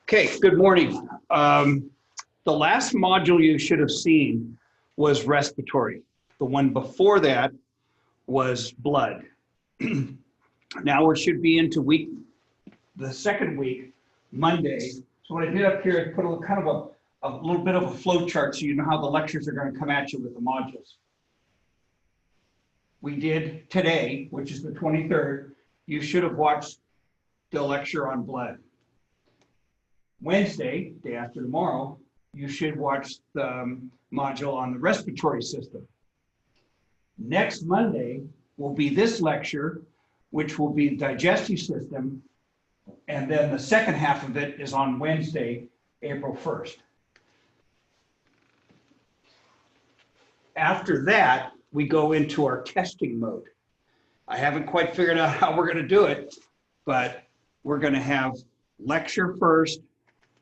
Okay, good morning. The last module you should have seen was respiratory. The one before that was blood. Now we should be into the second week, Monday. So what I did up here is put a kind of a little bit of a flow chart so you know how the lectures are going to come at you with the modules. We did today, which is the 23rd. You should have watched the lecture on blood. Wednesday, day after tomorrow, you should watch the module on the respiratory system. Next Monday will be this lecture, which will be the digestive system, and then the second half of it is on Wednesday, April 1st. After that, we go into our testing mode. I haven't quite figured out how we're going to do it, but we're going to have lecture first,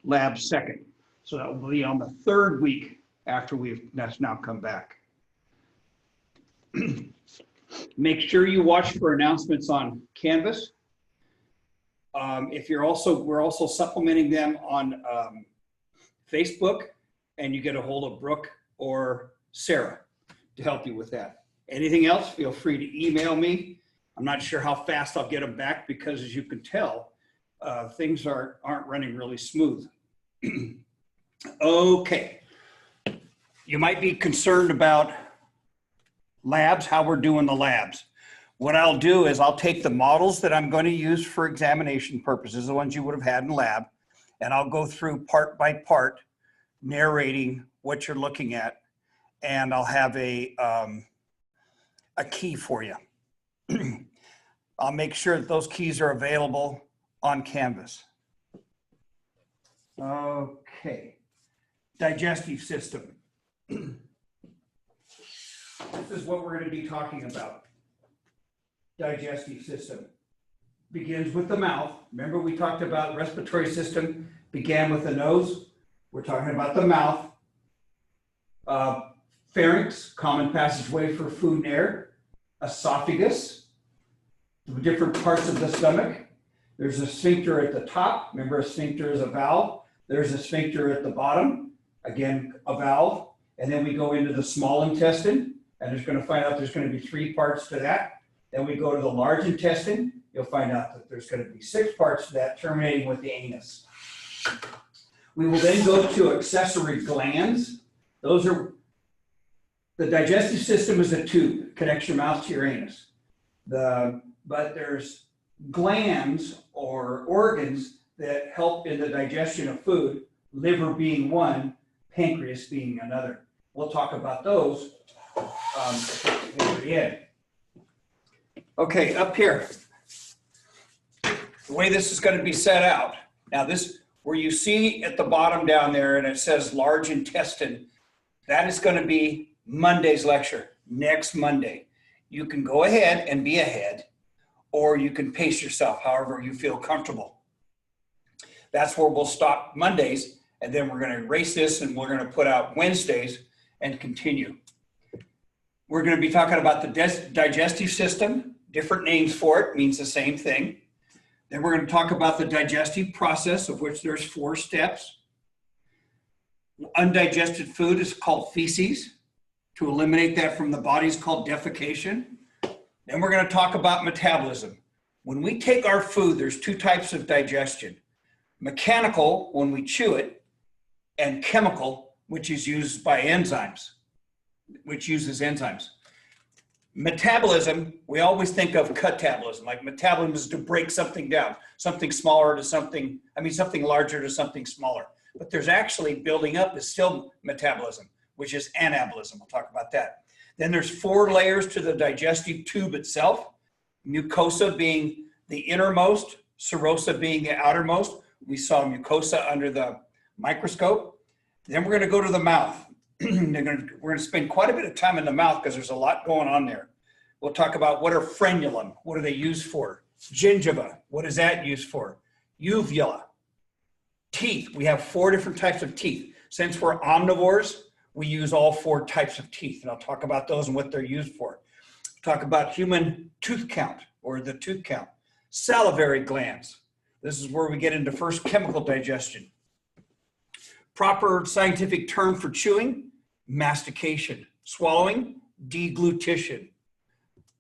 lab second. So that will be on the third week after that's now come back. Make sure you watch for announcements on Canvas. We're also supplementing them on Facebook, and you get a hold of Brooke or Sarah to help you with that. Anything else, feel free to email me. I'm not sure how fast I'll get them back because, as you can tell, things aren't running really smooth. Okay. You might be concerned about labs, how we're doing the labs. What I'll do is I'll take the models that I'm going to use for examination purposes, the ones you would have had in lab, and I'll go through part by part, narrating what you're looking at, and I'll have a key for you. I'll make sure that those keys are available on Canvas. Okay, digestive system. This is what we're going to be talking about. Digestive system begins with the mouth. Remember, we talked about respiratory system began with the nose. We're talking about the mouth. Pharynx, common passageway for food and air. Esophagus, the different parts of the stomach. There's a sphincter at the top. Remember, a sphincter is a valve. There's a sphincter at the bottom. Again, a valve. And then we go into the small intestine, and there's going to find out there's going to be 3 parts to that. Then we go to the large intestine. You'll find out that there's going to be 6 parts to that, terminating with the anus. We will then go to accessory glands. Those are, the digestive system is a tube, connects your mouth to your anus. But there's glands or organs that help in the digestion of food, liver being one, pancreas being another. We'll talk about those at the end. Okay, up here, the way this is going to be set out. Now this, where you see at the bottom down there and it says large intestine, that is going to be Monday's lecture, next Monday. You can go ahead and be ahead, or you can pace yourself however you feel comfortable. That's where we'll stop Mondays, and then we're going to erase this and we're going to put out Wednesdays and continue. We're going to be talking about the digestive system. Different names for it, means the same thing. Then we're going to talk about the digestive process, of which there's 4 steps. Undigested food is called feces. To eliminate that from the body is called defecation. Then we're going to talk about metabolism. When we take our food, there's 2 types of digestion. Mechanical, when we chew it, and chemical, which is used by enzymes, which uses enzymes. Metabolism, we always think of catabolism, like metabolism is to break something down, something smaller to something, something larger to something smaller. But there's actually building up is still metabolism, which is anabolism. We'll talk about that. Then there's 4 layers to the digestive tube itself. Mucosa being the innermost, serosa being the outermost. We saw mucosa under the microscope. Then we're going to go to the mouth. We're going to spend quite a bit of time in the mouth because there's a lot going on there. We'll talk about what are frenulum, what are they used for? Gingiva, what is that used for? Uvula. Teeth, we have 4 different types of teeth. Since we're omnivores, we use all 4 types of teeth, and I'll talk about those and what they're used for. Talk about human tooth count, or the tooth count. Salivary glands. This is where we get into first chemical digestion. Proper scientific term for chewing, mastication. Swallowing, deglutition.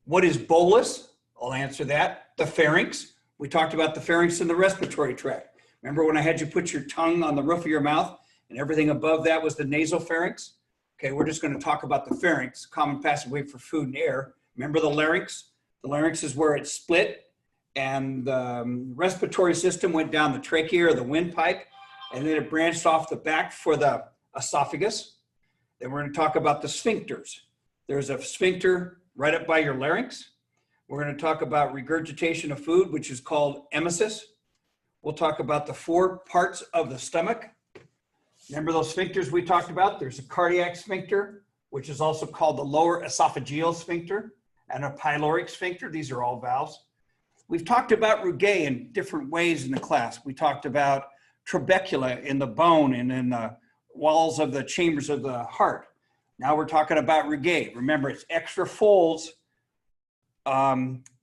What is bolus? I'll answer that. The pharynx. We talked about the pharynx and the respiratory tract. Remember when I had you put your tongue on the roof of your mouth and everything above that was the nasopharynx? Okay, we're just going to talk about the pharynx, common passageway for food and air. Remember the larynx? The larynx is where it split, and the respiratory system went down the trachea or the windpipe, and then it branched off the back for the esophagus. Then we're going to talk about the sphincters. There's a sphincter right up by your larynx. We're going to talk about regurgitation of food, which is called emesis. We'll talk about the 4 parts of the stomach. Remember those sphincters we talked about? There's a cardiac sphincter, which is also called the lower esophageal sphincter, and a pyloric sphincter. These are all valves. We've talked about rugae in different ways in the class. We talked about trabecula in the bone and in the walls of the chambers of the heart. Now we're talking about rugae. Remember, it's extra folds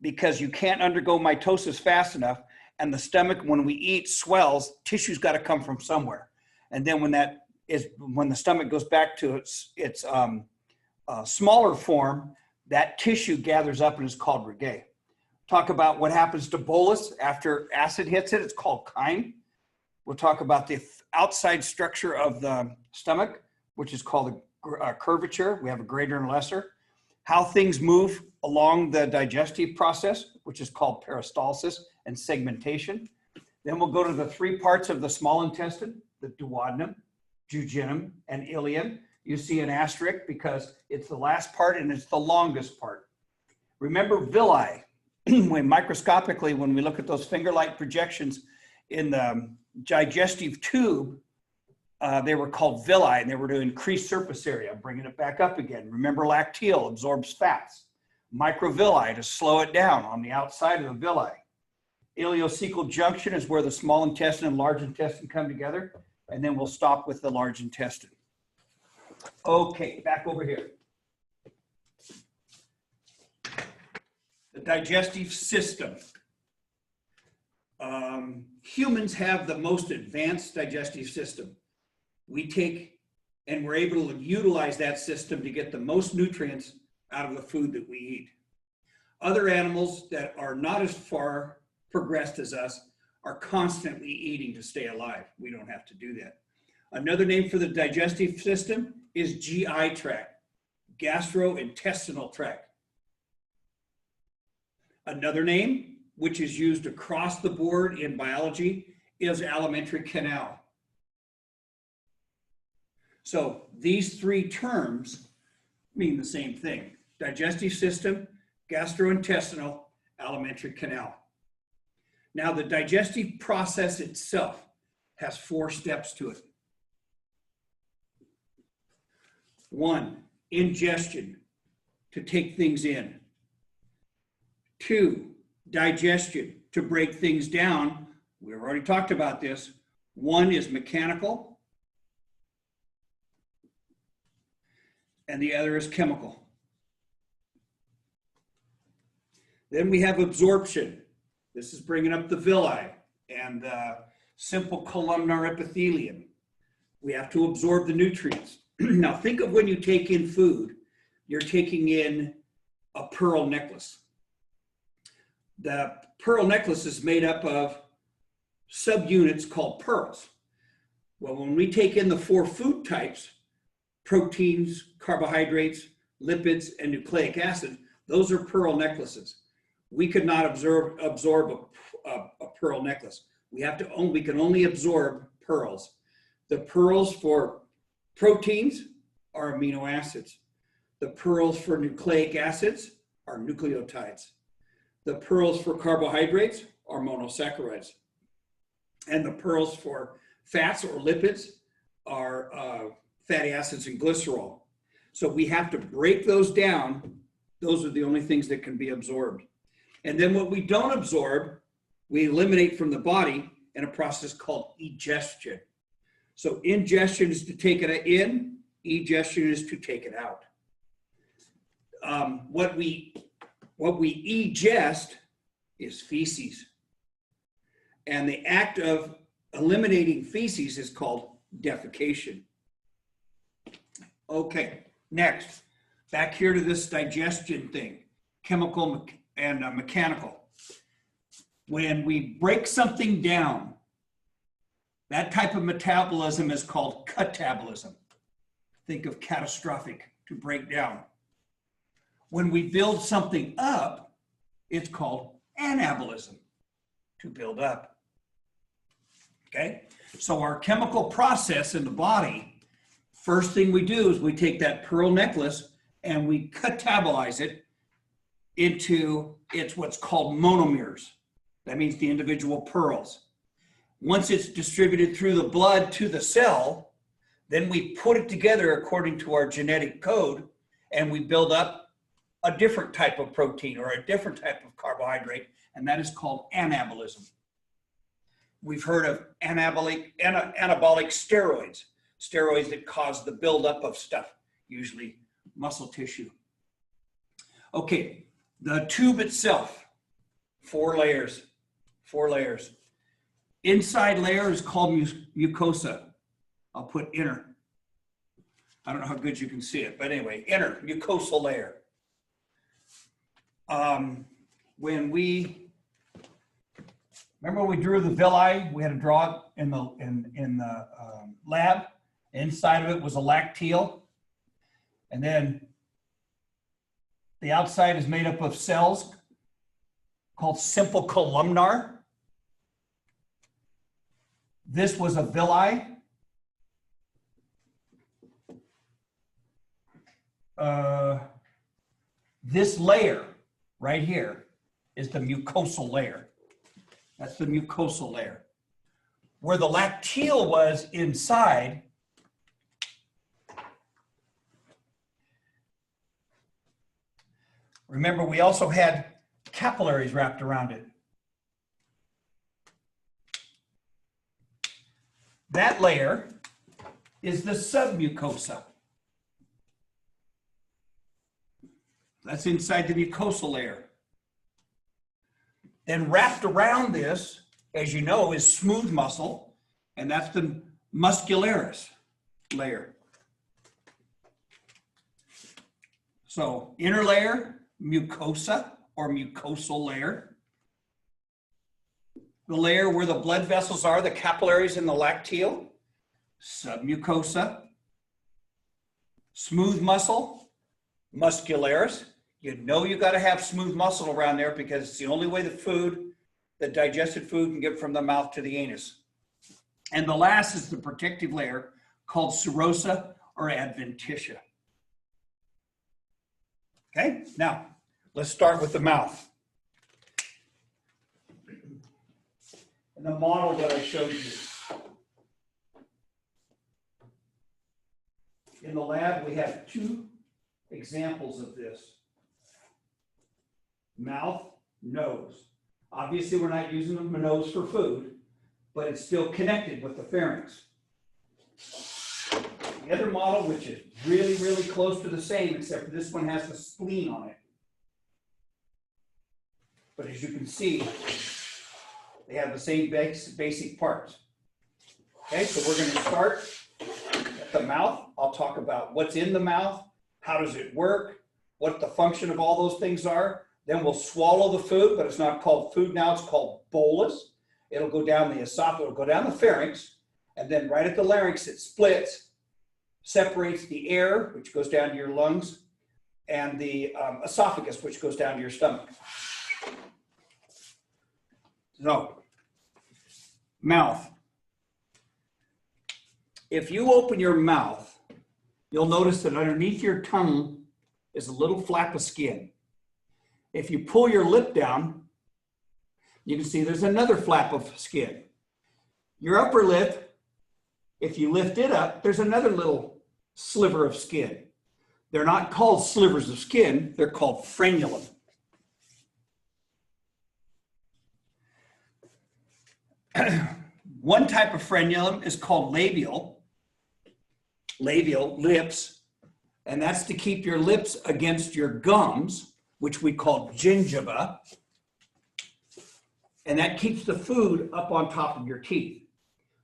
because you can't undergo mitosis fast enough, and the stomach, when we eat, swells. Tissue's got to come from somewhere. And then when the stomach goes back to its smaller form, that tissue gathers up and is called rugae. Talk about what happens to bolus after acid hits it. It's called chyme. We'll talk about the outside structure of the stomach, which is called a curvature. We have a greater and lesser. How things move along the digestive process, which is called peristalsis and segmentation. Then we'll go to the 3 parts of the small intestine, the duodenum, jejunum, and ileum. You see an asterisk because it's the last part and it's the longest part. Remember villi. When microscopically, when we look at those finger-like projections in the digestive tube, they were called villi, and they were to increase surface area. Bringing it back up again. Remember lacteal absorbs fats. Microvilli to slow it down on the outside of the villi. Ileocecal junction is where the small intestine and large intestine come together, and then we'll stop with the large intestine. Okay, back over here. The digestive system. Humans have the most advanced digestive system. We take and we're able to utilize that system to get the most nutrients out of the food that we eat. Other animals that are not as far progressed as us are constantly eating to stay alive. We don't have to do that. Another name for the digestive system is GI tract, gastrointestinal tract. Another name, which is used across the board in biology, is alimentary canal. So these 3 terms mean the same thing: digestive system, gastrointestinal, alimentary canal. Now, the digestive process itself has 4 steps to it. 1, ingestion, to take things in. 2, digestion, to break things down. We've already talked about this. 1 is mechanical, and the other is chemical. Then we have absorption. This is bringing up the villi and the simple columnar epithelium. We have to absorb the nutrients. Now think of when you take in food, you're taking in a pearl necklace. The pearl necklace is made up of subunits called pearls. Well, when we take in the 4 food types, proteins, carbohydrates, lipids, and nucleic acid, those are pearl necklaces. We could not absorb a pearl necklace. We can only absorb pearls. The pearls for proteins are amino acids. The pearls for nucleic acids are nucleotides. The pearls for carbohydrates are monosaccharides. And the pearls for fats or lipids are fatty acids and glycerol. So we have to break those down. Those are the only things that can be absorbed. And then what we don't absorb, we eliminate from the body in a process called egestion. So ingestion is to take it in, egestion is to take it out. What we egest is feces. And the act of eliminating feces is called defecation. Okay, next, back here to this digestion thing, chemical and mechanical. When we break something down, that type of metabolism is called catabolism. Think of catastrophic, to break down. When we build something up, it's called anabolism, to build up. Okay, so our chemical process in the body, first thing we do is we take that pearl necklace and we catabolize it into what's called monomers. That means the individual pearls. Once it's distributed through the blood to the cell, then we put it together according to our genetic code, and we build up a different type of protein or a different type of carbohydrate, and that is called anabolism. We've heard of anabolic steroids, steroids that cause the buildup of stuff, usually muscle tissue. Okay, the tube itself, 4 layers. Inside layer is called mucosa. I'll put inner. I don't know how good you can see it, but anyway, inner mucosal layer. When we remember we drew the villi, we had to draw it in the lab. Inside of it was a lacteal, and then the outside is made up of cells called simple columnar. This was a villi. This layer right here is the mucosal layer. That's the mucosal layer. Where the lacteal was inside, remember we also had capillaries wrapped around it. That layer is the submucosa. That's inside the mucosal layer. Then wrapped around this, as you know, is smooth muscle, and that's the muscularis layer. So inner layer, mucosa or mucosal layer. The layer where the blood vessels are, the capillaries and the lacteal, submucosa. Smooth muscle, muscularis. You know you got to have smooth muscle around there because it's the only way the digested food can get from the mouth to the anus. And the last is the protective layer called serosa or adventitia. Okay, now let's start with the mouth. And the model that I showed you. In the lab, we have 2 examples of this. Mouth, nose. Obviously, we're not using the nose for food, but it's still connected with the pharynx. The other model, which is really, really close to the same, except for this one has the spleen on it. But as you can see, they have the same basic parts. Okay, so we're going to start at the mouth. I'll talk about what's in the mouth, how does it work, what the function of all those things are. Then we'll swallow the food, but it's not called food now, it's called bolus. It'll go down the esophagus, it'll go down the pharynx, and then right at the larynx it splits, separates the air, which goes down to your lungs, and the esophagus, which goes down to your stomach. So, mouth. If you open your mouth, you'll notice that underneath your tongue is a little flap of skin. If you pull your lip down, you can see there's another flap of skin. Your upper lip, if you lift it up, there's another little sliver of skin. They're not called slivers of skin, they're called frenulum. One type of frenulum is called labial, lips, and that's to keep your lips against your gums, which we call gingiva, and that keeps the food up on top of your teeth.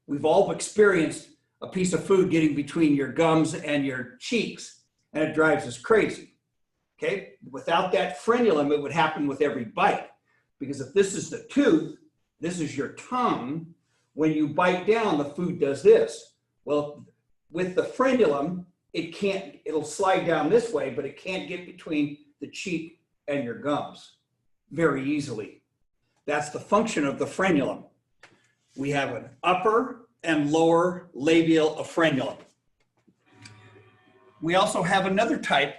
We've all experienced a piece of food getting between your gums and your cheeks, and it drives us crazy. Okay? Without that frenulum, it would happen with every bite. Because if this is the tooth, this is your tongue, when you bite down, the food does this. Well, with the frenulum, it'll slide down this way, but it can't get between the cheek and your gums very easily. That's the function of the frenulum. We have an upper and lower labial of frenulum. We also have another type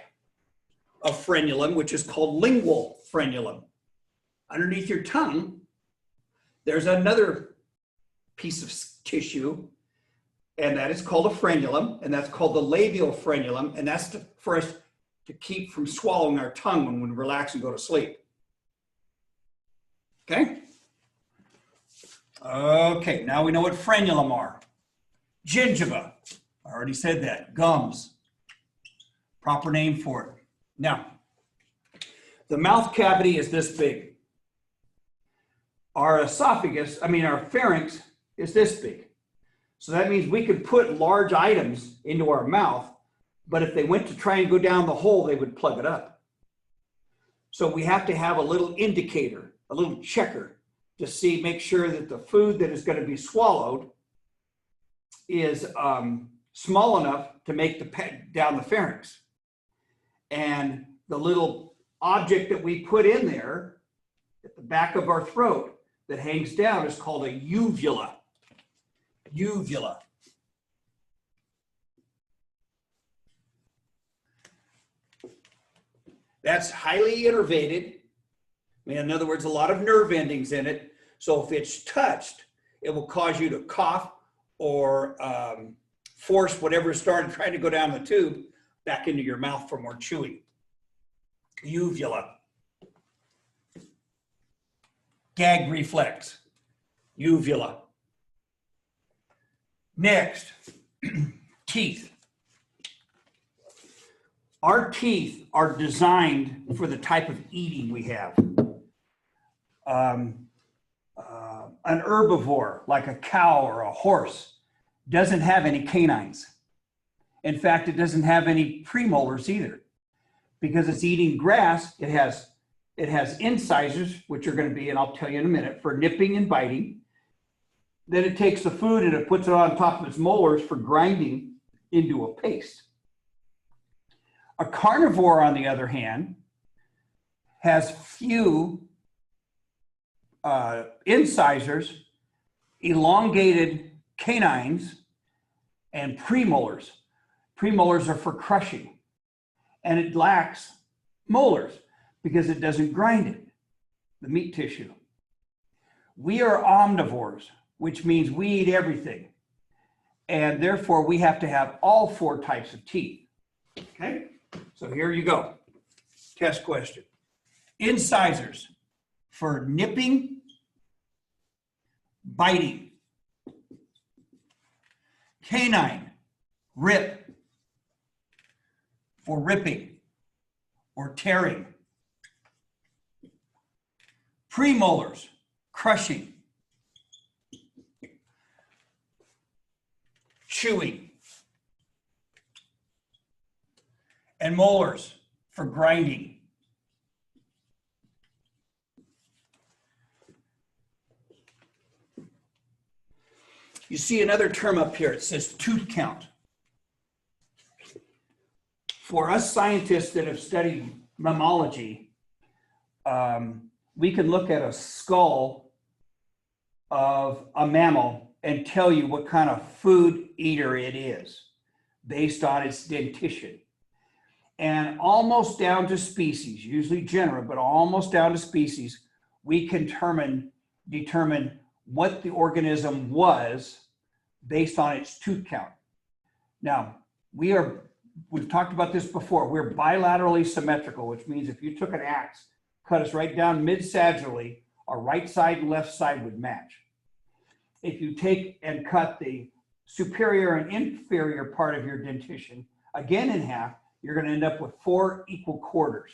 of frenulum, which is called lingual frenulum. Underneath your tongue, there's another piece of tissue, and that is called a frenulum, and that's called the labial frenulum, and that's for us to keep from swallowing our tongue when we relax and go to sleep. Okay? Okay, now we know what frenulum are. Gingiva, I already said that. Gums, proper name for it. Now, the mouth cavity is this big. Our pharynx is this big. So that means we could put large items into our mouth, but if they went to try and go down the hole, they would plug it up. So we have to have a little indicator, a little checker to make sure that the food that is going to be swallowed is small enough to make down the pharynx. And the little object that we put in there at the back of our throat that hangs down is called a uvula. Uvula. That's highly innervated. In other words, a lot of nerve endings in it. So if it's touched, it will cause you to cough or force whatever started trying to go down the tube back into your mouth for more chewing. Uvula. Gag reflex. Uvula. Next, teeth. Our teeth are designed for the type of eating we have. An herbivore, like a cow or a horse, doesn't have any canines. In fact, it doesn't have any premolars either. Because it's eating grass, it has incisors, which are going to be, and I'll tell you in a minute, for nipping and biting. Then it takes the food and it puts it on top of its molars for grinding into a paste. A carnivore, on the other hand, has few incisors, elongated canines, and premolars. Premolars are for crushing. And it lacks molars because it doesn't grind it, the meat tissue. We are omnivores, which means we eat everything. And therefore, we have to have all four types of teeth. Okay? So here you go. Test question. Incisors for nipping, biting. Canine, rip, for ripping or tearing. Premolars, crushing. Chewing. And molars for grinding. You see another term up here. It says tooth count. For us scientists that have studied mammalogy, we can look at a skull of a mammal and tell you what kind of food eater it is based on its dentition. And almost down to species, usually genera, but almost down to species, we can determine what the organism was based on its tooth count. Now, we've talked about this before, we're bilaterally symmetrical, which means if you took an axe, cut us right down mid-sagittally, our right side and left side would match. If you take and cut the superior and inferior part of your dentition, again in half, you're going to end up with 4 equal quarters.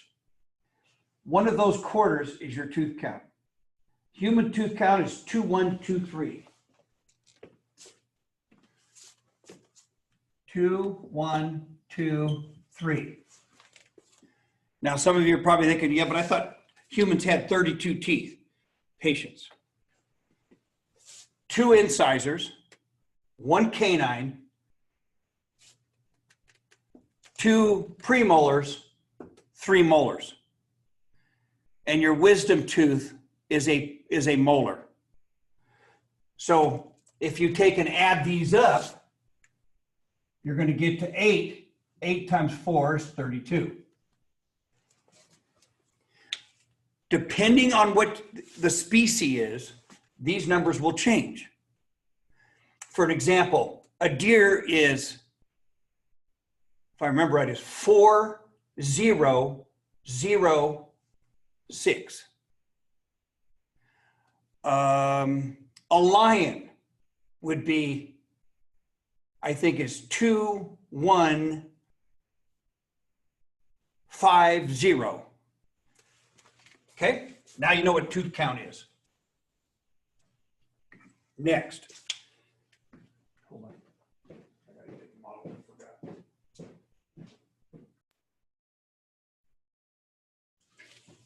One of those quarters is your tooth count. Human tooth count is 2, 1, 2, 3. 2, 1, 2, 3. Now, some of you are probably thinking, yeah, but I thought humans had 32 teeth. Patience. 2 incisors, 1 canine, 2 premolars, 3 molars. And your wisdom tooth is a molar. So if you take and add these up, you're going to get to 8. 8 times 4 is 32. Depending on what the species is, these numbers will change. For an example, a deer is, if I remember right, is 4006. A lion would be, I think, is 2150. Okay, now you know what tooth count is. Next. Hold on. I gotta get the model. I forgot.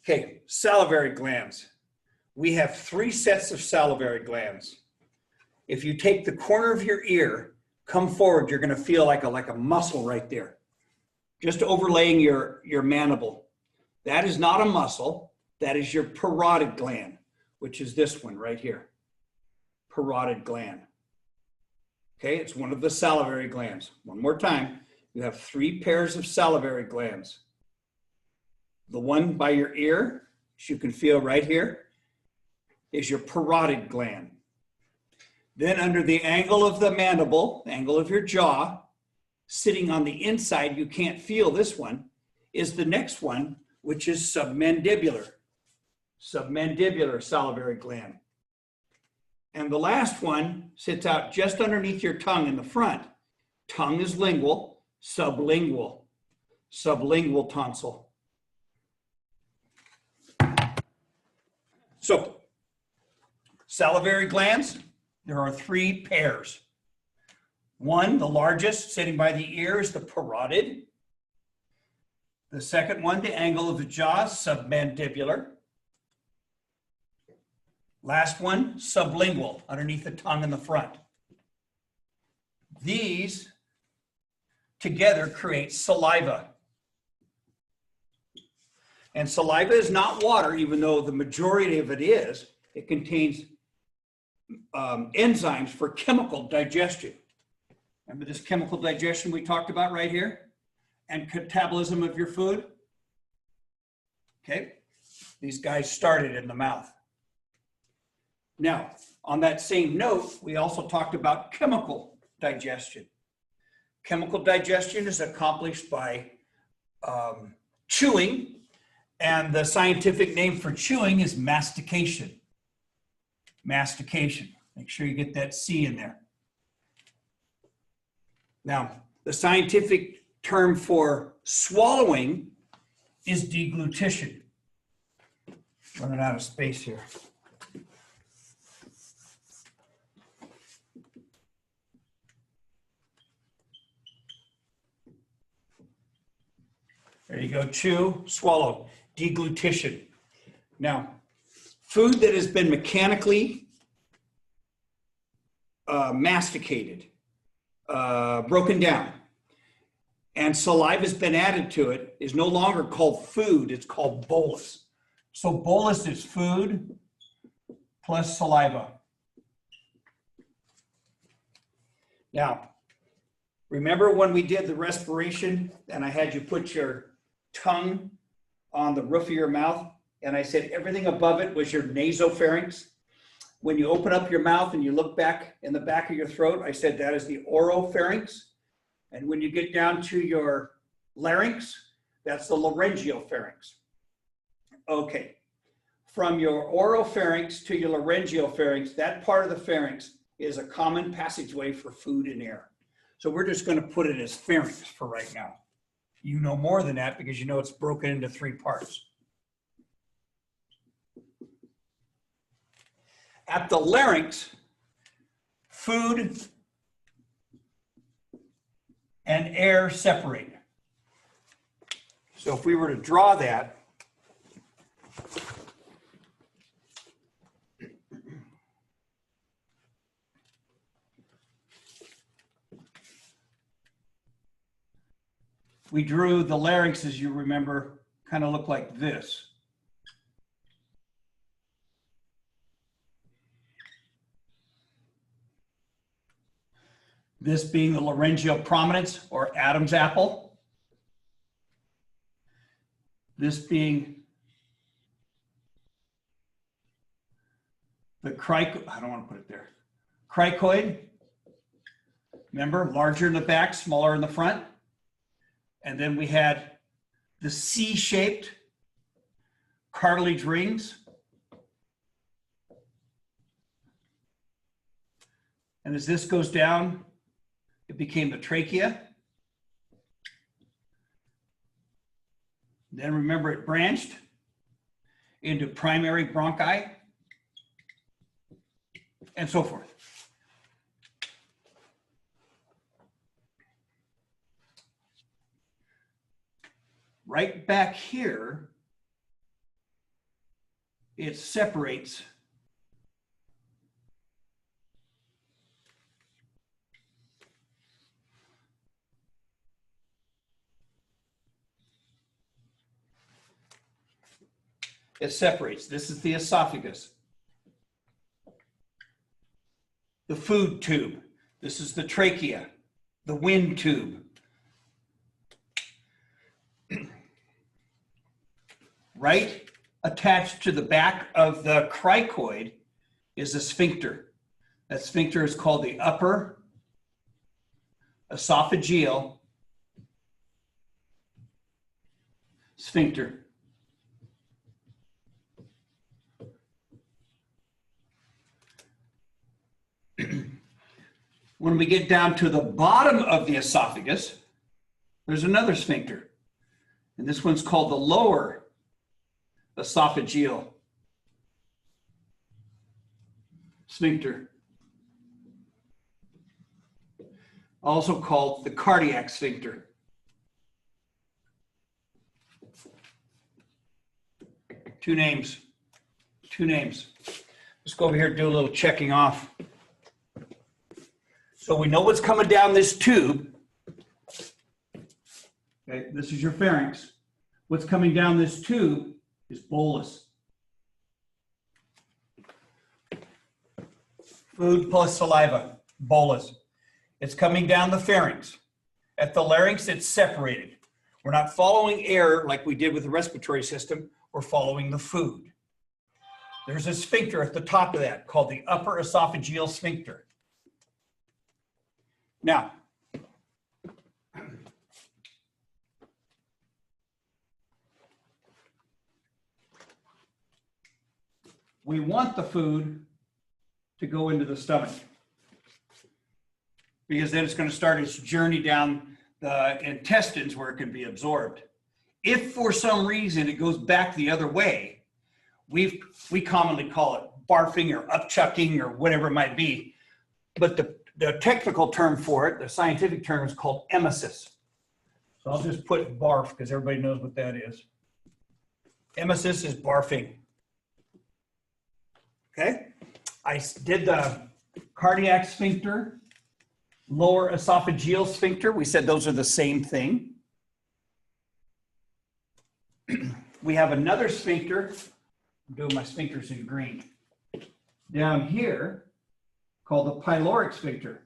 Okay, salivary glands. We have 3 sets of salivary glands. If you take the corner of your ear, come forward, you're going to feel like a muscle right there, just overlaying your mandible. That is not a muscle. That is your parotid gland, which is this one right here. Parotid gland. Okay, it's one of the salivary glands. One more time, you have 3 pairs of salivary glands. The one by your ear, which you can feel right here, is your parotid gland. Then under the angle of the mandible, angle of your jaw, sitting on the inside, you can't feel this one, is the next one, which is submandibular. Submandibular salivary gland. And the last one sits out just underneath your tongue in the front. Tongue is lingual, sublingual, sublingual tonsil. So, salivary glands, there are 3 pairs. One, the largest, sitting by the ear, is the parotid. The second one, the angle of the jaw, submandibular. Last one, sublingual, underneath the tongue in the front. These together create saliva. And saliva is not water, even though the majority of it is. It contains enzymes for chemical digestion. Remember this chemical digestion we talked about right here? And metabolism of your food? Okay, these guys started in the mouth. Now, on that same note, we also talked about chemical digestion. Chemical digestion is accomplished by chewing, and the scientific name for chewing is mastication. Mastication. Make sure you get that C in there. Now, the scientific term for swallowing is deglutition. Running out of space here. There you go, chew, swallow, deglutition. Now, food that has been mechanically masticated, broken down, and saliva has been added to it is no longer called food, it's called bolus. So bolus is food plus saliva. Now, remember when we did the respiration and I had you put your tongue on the roof of your mouth and I said everything above it was your nasopharynx? When you open up your mouth and you look back in the back of your throat, I said that is the oropharynx. And when you get down to your larynx, that's the laryngopharynx. Okay, from your oropharynx to your laryngopharynx, that part of the pharynx is a common passageway for food and air. So we're just going to put it as pharynx for right now. You know more than that because you know it's broken into 3 parts. At the larynx, food and air separate. So if we were to draw that, we drew the larynx, as you remember, kind of look like this. This being the laryngeal prominence or Adam's apple. This being the I don't want to put it there. Cricoid. Remember, larger in the back, smaller in the front. And then we had the C-shaped cartilage rings. And as this goes down, it became the trachea. Then remember, it branched into primary bronchi and so forth. Right back here, it separates This is the esophagus. The food tube. This is the trachea, the wind tube. Right attached to the back of the cricoid is a sphincter. That sphincter is called the upper esophageal sphincter. When we get down to the bottom of the esophagus, there's another sphincter. And this one's called the lower esophageal sphincter, also called the cardiac sphincter. Two names. Let's go over here and do a little checking off. So we know what's coming down this tube. Okay, this is your pharynx. What's coming down this tube is bolus. Food plus saliva, bolus. It's coming down the pharynx. At the larynx, it's separated. We're not following air like we did with the respiratory system. We're following the food. There's a sphincter at the top of that called the upper esophageal sphincter. Now, we want the food to go into the stomach because then it's going to start its journey down the intestines where it can be absorbed. If for some reason it goes back the other way, we commonly call it barfing or upchucking or whatever it might be, but the technical term for it, the scientific term, is called emesis. So I'll just put barf because everybody knows what that is. Emesis is barfing. Okay? I did the cardiac sphincter, lower esophageal sphincter. We said those are the same thing. We have another sphincter. I'm doing my sphincters in green. Down here, called the pyloric sphincter.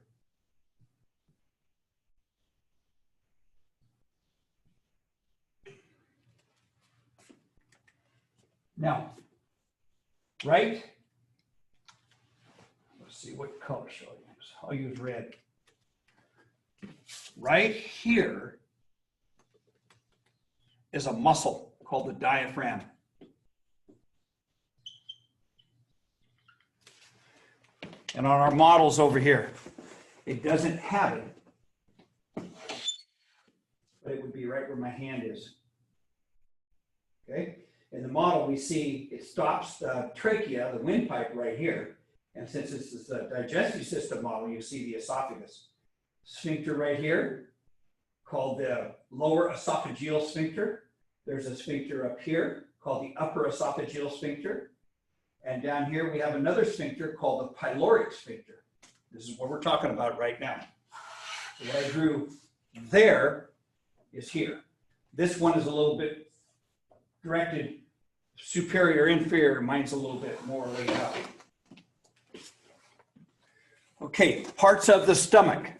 Now, right? Let's see, what color shall I use? I'll use red. Right here is a muscle called the diaphragm. And on our models over here, it doesn't have it, but it would be right where my hand is. Okay? In the model, we see it stops the trachea, the windpipe right here. And since this is a digestive system model, you see the esophagus. Sphincter right here, called the lower esophageal sphincter. There's a sphincter up here called the upper esophageal sphincter. And down here we have another sphincter called the pyloric sphincter. This is what we're talking about right now. So what I drew there is here. This one is a little bit directed superior, inferior. Mine's a little bit more laid out. Okay, parts of the stomach.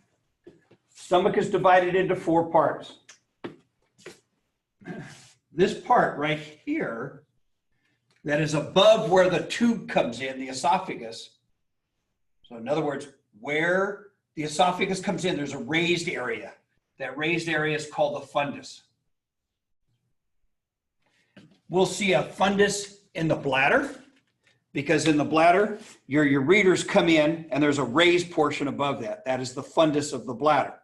Stomach is divided into 4 parts. This part right here, that is above where the tube comes in, the esophagus. So in other words, where the esophagus comes in, there's a raised area. That raised area is called the fundus. We'll see a fundus in the bladder, because in the bladder, your ureters come in and there's a raised portion above that. That is the fundus of the bladder.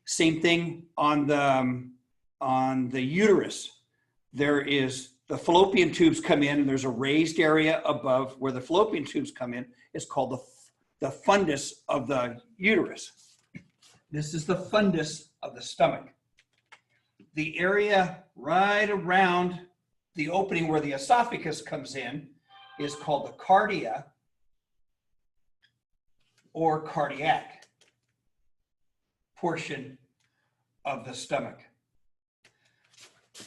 Same thing on the uterus. There is the fallopian tubes come in and there's a raised area above where the fallopian tubes come in. It's called the fundus of the uterus. This is the fundus of the stomach. The area right around the opening where the esophagus comes in is called the cardia or cardiac portion of the stomach.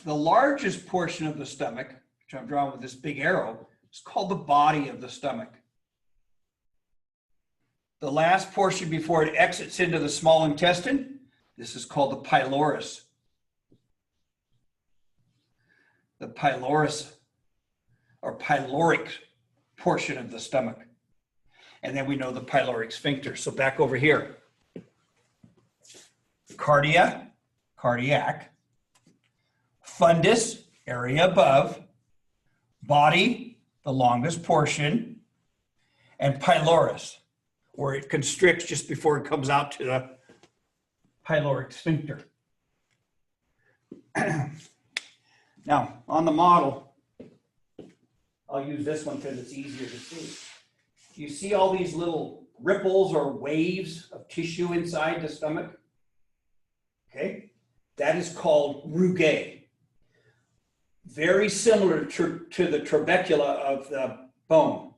The largest portion of the stomach, which I'm drawing with this big arrow, is called the body of the stomach. The last portion before it exits into the small intestine, this is called the pylorus. The pylorus or pyloric portion of the stomach. And then we know the pyloric sphincter. So back over here. Cardia, cardiac. Fundus, area above. Body, the longest portion. And pylorus, where it constricts just before it comes out to the pyloric sphincter. Now, on the model, I'll use this one because it's easier to see. You see all these little ripples or waves of tissue inside the stomach? Okay, that is called rugae. Very similar to the trabecula of the bone.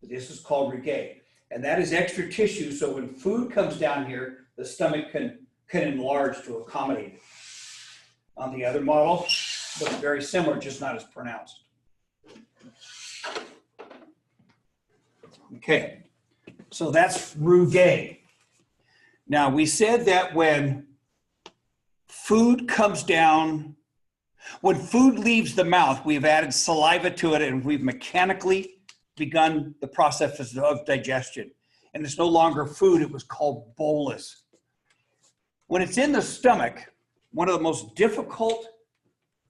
This is called rugae. And that is extra tissue, so when food comes down here, the stomach can enlarge to accommodate it. On the other model, looks very similar, just not as pronounced. Okay, so that's rugae. Now, we said that when food comes down, when food leaves the mouth, we've added saliva to it and we've mechanically begun the process of digestion. And it's no longer food, it was called bolus. When it's in the stomach, one of the most difficult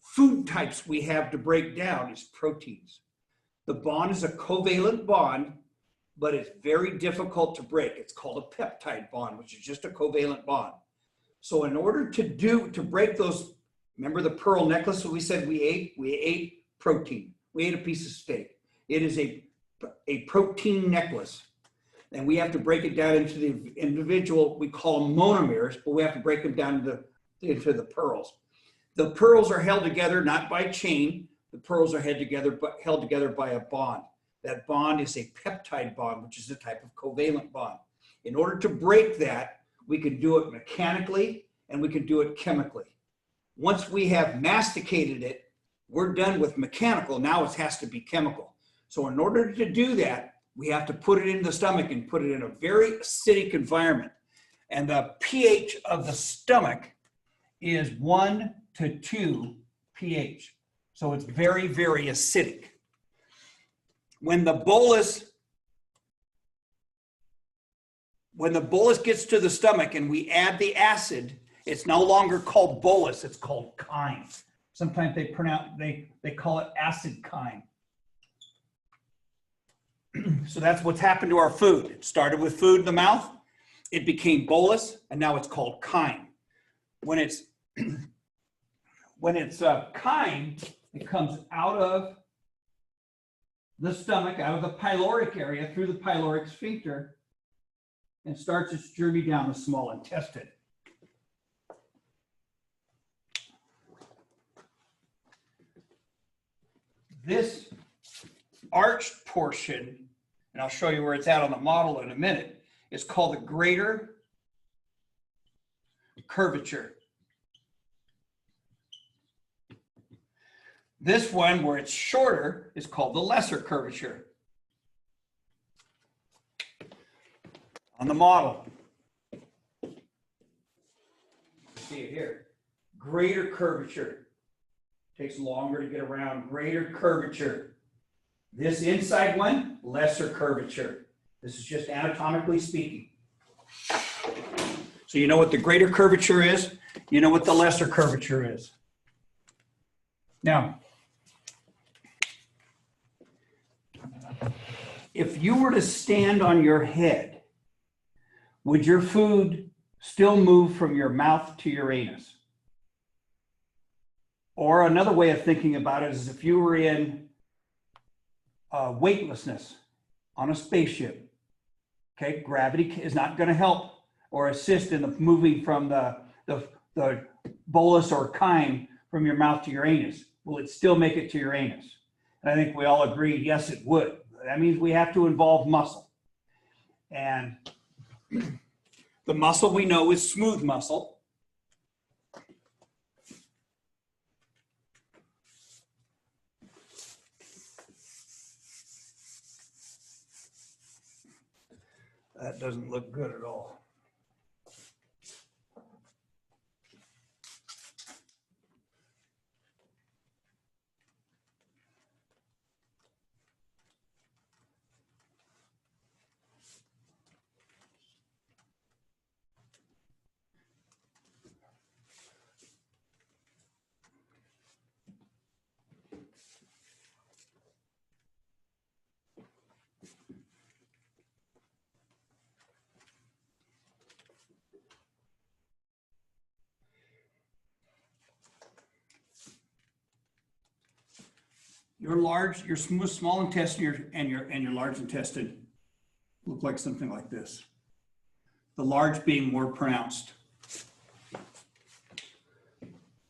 food types we have to break down is proteins. The bond is a covalent bond, but it's very difficult to break. It's called a peptide bond, which is just a covalent bond. So in order to break those, remember the pearl necklace that we said we ate? We ate protein. We ate a piece of steak. It is a protein necklace. And we have to break it down into the individual, we call them monomers, but we have to break them down into the pearls. The pearls are held together not by chain. The pearls are held together by a bond. That bond is a peptide bond, which is a type of covalent bond. In order to break that, we can do it mechanically and we can do it chemically. Once we have masticated it, we're done with mechanical. Now it has to be chemical. So in order to do that, we have to put it in the stomach and put it in a very acidic environment. And the pH of the stomach is 1 to 2 pH. So it's very, very acidic. When the bolus gets to the stomach and we add the acid, it's no longer called bolus, it's called chyme. Sometimes they call it acid chyme. So that's what's happened to our food. It started with food in the mouth, it became bolus, and now it's called chyme. When it's chyme, it comes out of the stomach, out of the pyloric area, through the pyloric sphincter, and starts its journey down the small intestine. This arched portion, and I'll show you where it's at on the model in a minute, is called the greater curvature. This one, where it's shorter, is called the lesser curvature. On the model, see it here. Greater curvature. Takes longer to get around. Greater curvature. This inside one, lesser curvature. This is just anatomically speaking. So you know what the greater curvature is? You know what the lesser curvature is. Now, if you were to stand on your head, would your food still move from your mouth to your anus? Or another way of thinking about it is if you were in weightlessness on a spaceship, okay, gravity is not going to help or assist in the moving from the bolus or chyme from your mouth to your anus. Will it still make it to your anus? And I think we all agree, yes, it would. That means we have to involve muscle. And the muscle we know is smooth muscle. That doesn't look good at all. Your small intestine and your large intestine look like something like this. The large being more pronounced.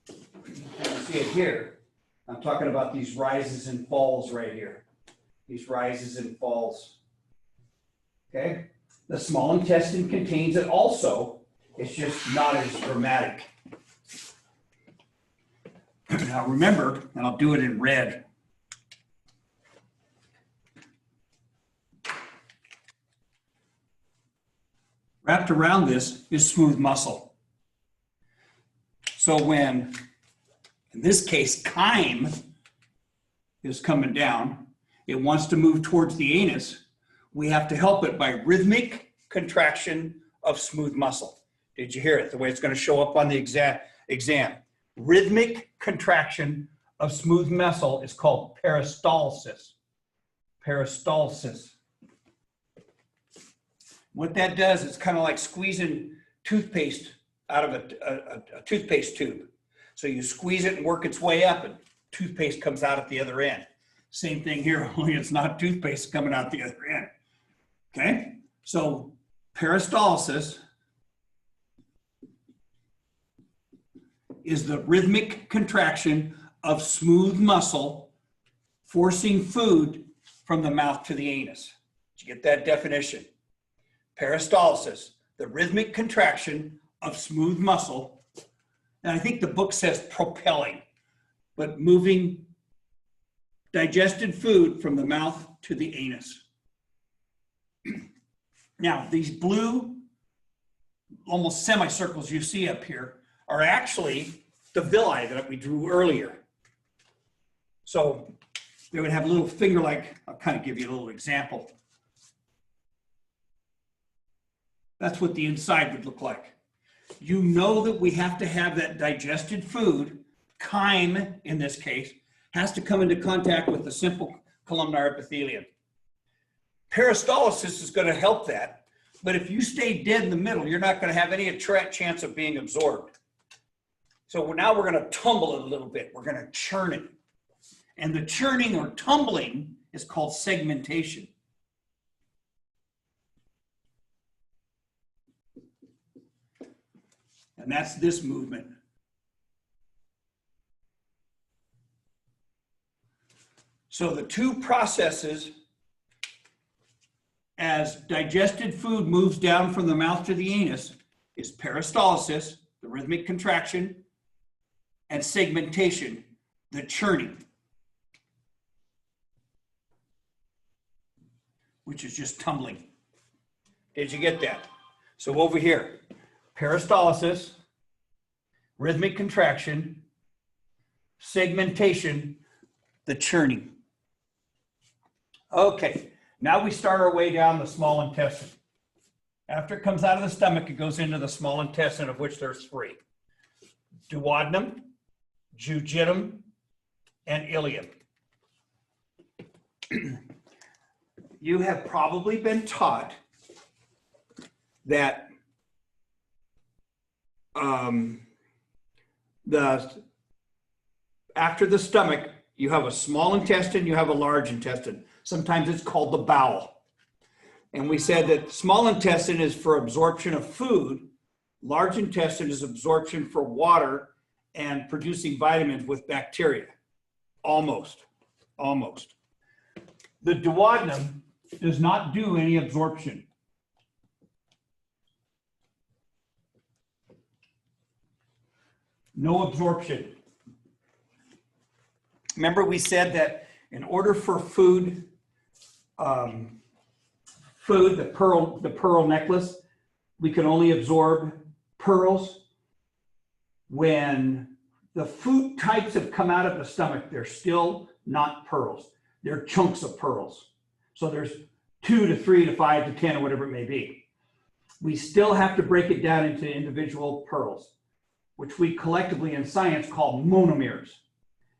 You see it here. I'm talking about these rises and falls right here. These rises and falls. Okay? The small intestine contains it also. It's just not as dramatic. Now remember, and I'll do it in red. Wrapped around this is smooth muscle. So when, in this case, chyme is coming down, it wants to move towards the anus, we have to help it by rhythmic contraction of smooth muscle. Did you hear it? The way it's going to show up on the exam. Rhythmic contraction of smooth muscle is called peristalsis. Peristalsis. What that does, it's kind of like squeezing toothpaste out of a toothpaste tube. So you squeeze it and work its way up and toothpaste comes out at the other end. Same thing here, only it's not toothpaste coming out the other end. Okay? So peristalsis is the rhythmic contraction of smooth muscle forcing food from the mouth to the anus. Did you get that definition? Peristalsis, the rhythmic contraction of smooth muscle, and I think the book says propelling, but moving digested food from the mouth to the anus. Now, these blue, almost semicircles you see up here are actually the villi that we drew earlier. So they would have a little finger-like, I'll kind of give you a little example. That's what the inside would look like. You know that we have to have that digested food, chyme in this case, has to come into contact with the simple columnar epithelium. Peristalsis is going to help that, but if you stay dead in the middle, you're not going to have any chance of being absorbed. So now we're going to tumble it a little bit. We're going to churn it. And the churning or tumbling is called segmentation. And that's this movement. So the two processes as digested food moves down from the mouth to the anus is peristalsis, the rhythmic contraction, and segmentation, the churning, which is just tumbling. Did you get that? So over here, peristalsis, rhythmic contraction, segmentation, the churning. Okay, now we start our way down the small intestine. After it comes out of the stomach, it goes into the small intestine, of which there's three: duodenum, jejunum, and ileum. You have probably been taught that after the stomach, you have a small intestine, you have a large intestine. Sometimes it's called the bowel. And we said that small intestine is for absorption of food, large intestine is absorption for water and producing vitamins with bacteria. Almost. The duodenum does not do any absorption. No absorption. Remember we said that in order for food, the pearl necklace, we can only absorb pearls when the food types have come out of the stomach. They're still not pearls. They're chunks of pearls. So there's 2 to 3 to 5 to 10 or whatever it may be. We still have to break it down into individual pearls, which we collectively in science call monomers.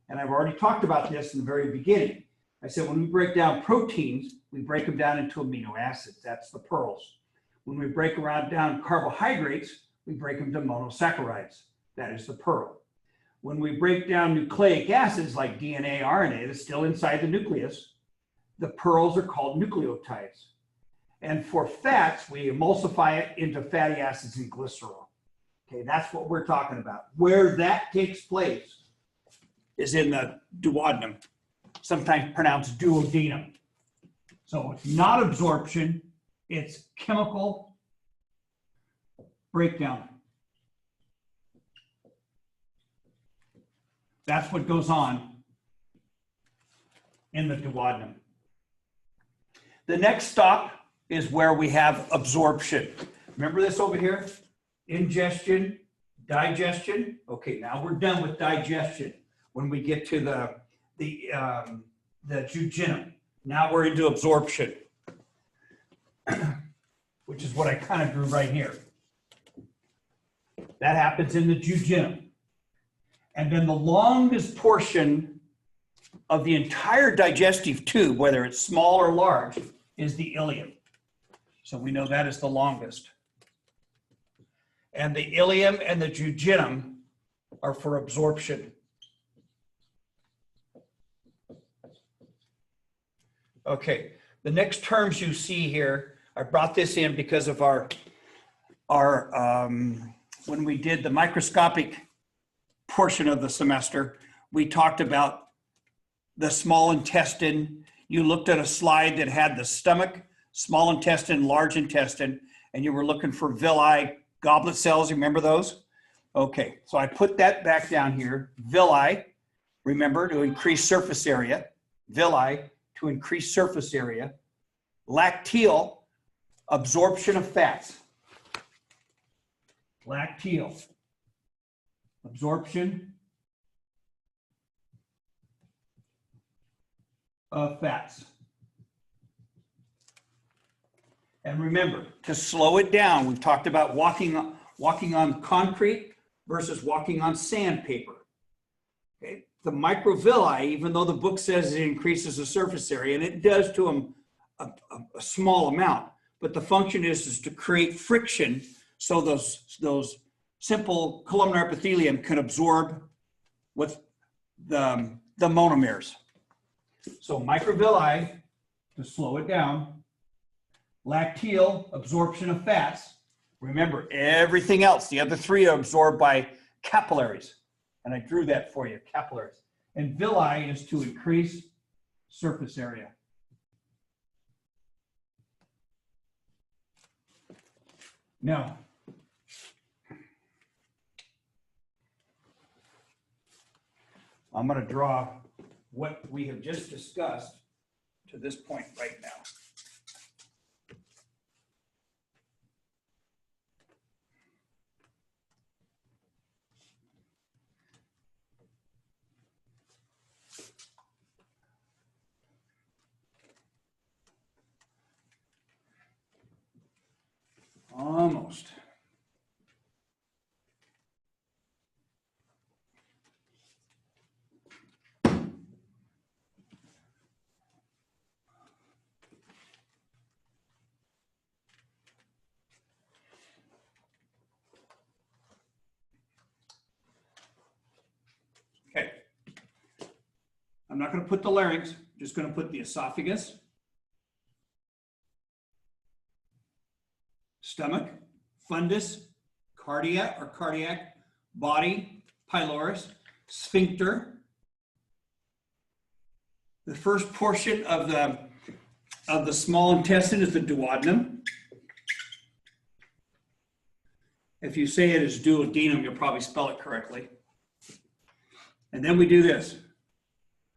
And I've already talked about this in the very beginning. I said when we break down proteins, we break them down into amino acids. That's the pearls. When we break down carbohydrates, we break them to monosaccharides. That is the pearl. When we break down nucleic acids like DNA, RNA, that's still inside the nucleus, the pearls are called nucleotides. And for fats, we emulsify it into fatty acids and glycerol. Okay, that's what we're talking about. Where that takes place is in the duodenum, sometimes pronounced duodenum. So it's not absorption, it's chemical breakdown. That's what goes on in the duodenum. The next stop is where we have absorption. Remember this over here? Ingestion, digestion. Okay, now we're done with digestion. When we get to the jejunum, now we're into absorption, which is what I kind of drew right here. That happens in the jejunum. And then the longest portion of the entire digestive tube, whether it's small or large, is the ileum. So we know that is the longest. And the ileum and the jejunum are for absorption. Okay, the next terms you see here, I brought this in because of our when we did the microscopic portion of the semester, we talked about the small intestine. You looked at a slide that had the stomach, small intestine, large intestine, and you were looking for villi, goblet cells. Remember those? Okay, so I put that back down here. Villi, remember, to increase surface area. Villi, to increase surface area. Lacteal, absorption of fats. Lacteal, absorption of fats. And remember, to slow it down, we've talked about walking on concrete versus walking on sandpaper. Okay? The microvilli, even though the book says it increases the surface area, and it does to them a small amount, but the function is to create friction so those simple columnar epithelium can absorb with the monomers. So microvilli, to slow it down. Lacteal, absorption of fats. Remember, everything else, the other three are absorbed by capillaries. And I drew that for you, capillaries. And villi is to increase surface area. Now, I'm going to draw what we have just discussed to this point right now. Almost. Okay. I'm not going to put the larynx, I'm just going to put the esophagus, stomach, fundus, cardiac, body, pylorus, sphincter. The first portion of the small intestine is the duodenum. If you say it as duodenum, you'll probably spell it correctly. And then we do this: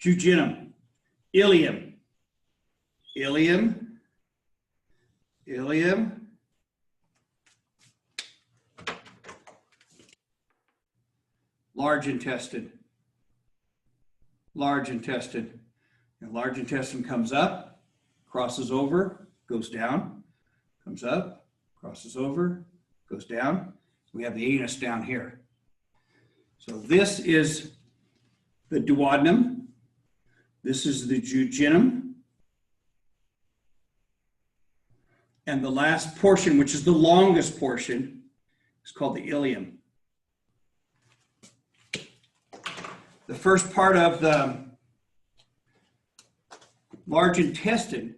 jejunum, ileum, large intestine. And large intestine comes up, crosses over, goes down, comes up, crosses over, goes down. We have the anus down here. So this is the duodenum. This is the jejunum. And the last portion, which is the longest portion, is called the ileum. The first part of the large intestine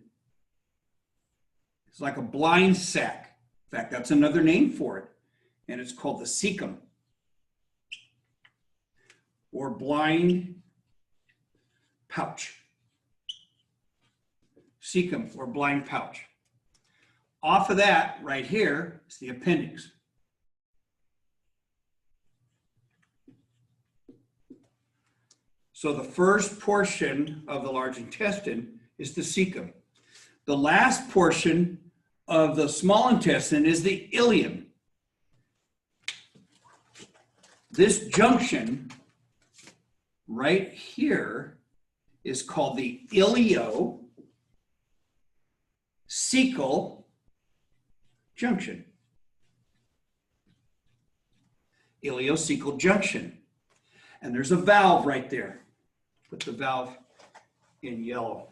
is like a blind sac. In fact, that's another name for it. And it's called the cecum, or blind pouch. Cecum, or blind pouch. Off of that, right here, is the appendix. So the first portion of the large intestine is the cecum. The last portion of the small intestine is the ileum. This junction right here is called the Ileocecal Junction. Ileocecal Junction. And there's a valve right there. Put the valve in yellow.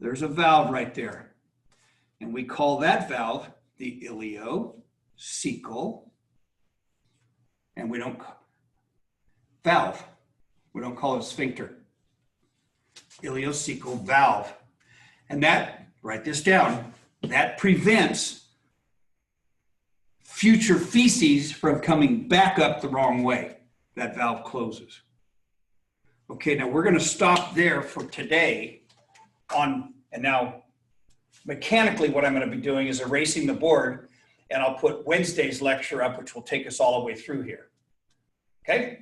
There's a valve right there. And we call that valve the ileocecal. And we don't valve. We don't call it sphincter. Ileocecal valve. And that, write this down, that prevents future feces from coming back up the wrong way. That valve closes. Okay, now we're going to stop there for today and now mechanically what I'm going to be doing is erasing the board, and I'll put Wednesday's lecture up, which will take us all the way through here. Okay?